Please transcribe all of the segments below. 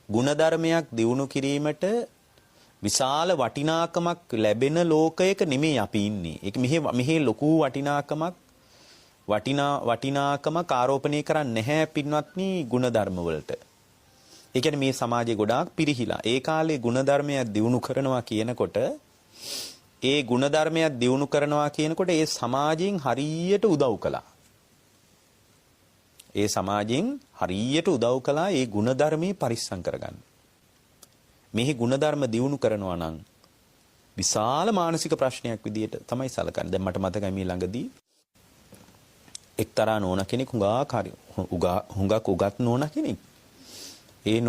ගුණධර්මයක් දියුණු කිරීමට විශාල වටිනාකමක් ලැබෙන ලෝකයක නෙමෙයි අපි ඉන්නේ. ඒක මෙහි ලොකු වටිනාකමක් ආරෝපණය කරන්නේ නැහැ පින්වත්නි ගුණධර්ම වලට. ඒ කියන්නේ මේ සමාජයේ ගොඩාක් පිරිහිලා. ඒ කාලේ ගුණධර්මයක් දියුණු කරනවා කියනකොට ඒ සමාජයෙන් හරියට උදව් කළා. ඒ ගුණධර්මයේ පරිස්සම් කරගන්න. මෙහි ගුණධර්ම දියුණු කරනවා නම් විශාල මානසික ප්‍රශ්නයක් විදියට තමයි සැලකන්නේ. දැන් මට මතකයි මේ ළඟදී එක්තරා නෝනා කෙනෙක් හුඟක් උගත් නෝනා කෙනෙක්. ඒ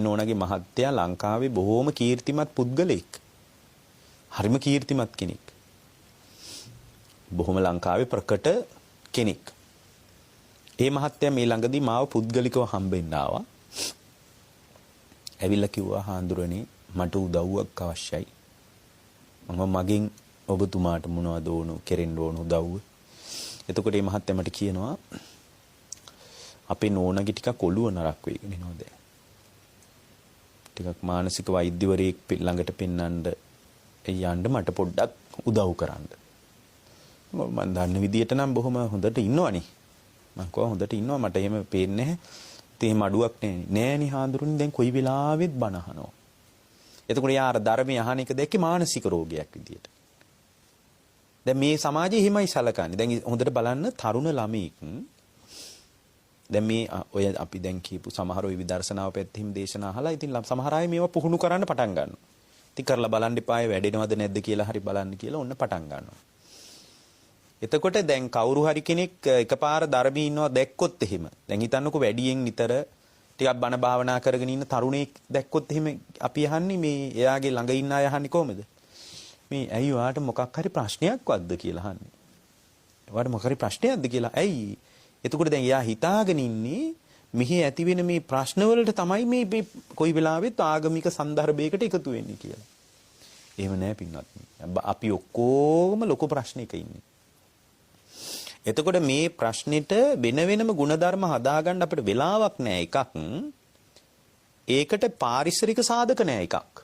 නෝනාගේ මහත්තයා ලංකාවේ බොහෝම කීර්තිමත් පුද්ගලෙක්. හරිම කීර්තිමත් කෙනෙක්. බොහොම ලංකාවේ ප්‍රකට කෙනෙක්. ඒ මහත්තයා මේ ළඟදී මාව පුද්ගලිකව හම්බෙන්න ආවා. ඇවිල්ලා කිව්වා හාමුදුරනේ මට උදව්වක් අවශ්‍යයි. මගෙන් ඔබතුමාට මොනවද ඕන කෙරෙන්න ඕන උදව්ව. එතකොට මේ මහත්තයා මට කියනවා අපේ නෝනාගේ ටිකක් ඔළුව නරක් වෙගෙන එනවා දැන්. ටිකක් මානසික වෛද්‍යවරයෙක් ළඟට පෙන්නන්න යන්න මට පොඩ්ඩක් උදව් කරන්න. මම දන්න විදියට නම් බොහොම හොඳට ඉන්නවනේ. මම කොහොම හොඳට ඉන්නවා මට එහෙම පේන්නේ නැහැ. තේ මඩුවක් නෑනේ හාඳුරුනේ දැන් කොයි වෙලාවෙත් බණ අහනවා. එතකොට යාර ධර්මය අහන එක දැක්කේ මානසික රෝගයක් විදියට. දැන් මේ සමාජයේ එහෙමයි සලකන්නේ. දැන් හොඳට බලන්න තරුණ ළමෙක් දැන් මේ ඔය අපි දැන් කියපු සමහර ඔය විදර්ශනාව පැත්තෙහිම දේශනා අහලා ඉතින් සමහර අය මේවා පුහුණු කරන්න පටන් ගන්නවා. ඉතින් කරලා බලන්න එපායි වැඩෙනවද නැද්ද කියලා හරි බලන්න කියලා ඔන්න පටන් ගන්නවා. එතකොට දැන් කවුරු හරි කෙනෙක් එකපාර ධර්මී ඉන්නවා දැක්කොත් එහෙම දැන් හිතන්නකෝ වැඩියෙන් නිතර ටිකක් බණ භාවනා කරගෙන ඉන්න තරුණයෙක් දැක්කොත් එහෙම අපි අහන්නේ මේ එයාගේ ළඟ ඉන්න අය අහන්නේ කොහමද මේ ඇයි ඔයාට මොකක් හරි ප්‍රශ්නයක්වත්ද කියලා අහන්නේ ඔයාට මොකක් හරි ප්‍රශ්නයක්ද කියලා ඇයි එතකොට දැන් එයා හිතාගෙන ඉන්නේ මෙහි ඇති වෙන මේ ප්‍රශ්න වලට තමයි මේ කොයි වෙලාවෙත් ආගමික සන්දර්භයකට එකතු වෙන්නේ කියලා එහෙම නෑ පින්වත්නි අපි ඔක්කොම ලොකු ප්‍රශ්නයක ඉන්නේ එතකොට මේ ප්‍රශ්නෙට වෙන වෙනම ಗುಣධර්ම හදාගන්න අපිට වෙලාවක් නෑ එකක්. ඒකට පාරිසරික සාධක නෑ එකක්.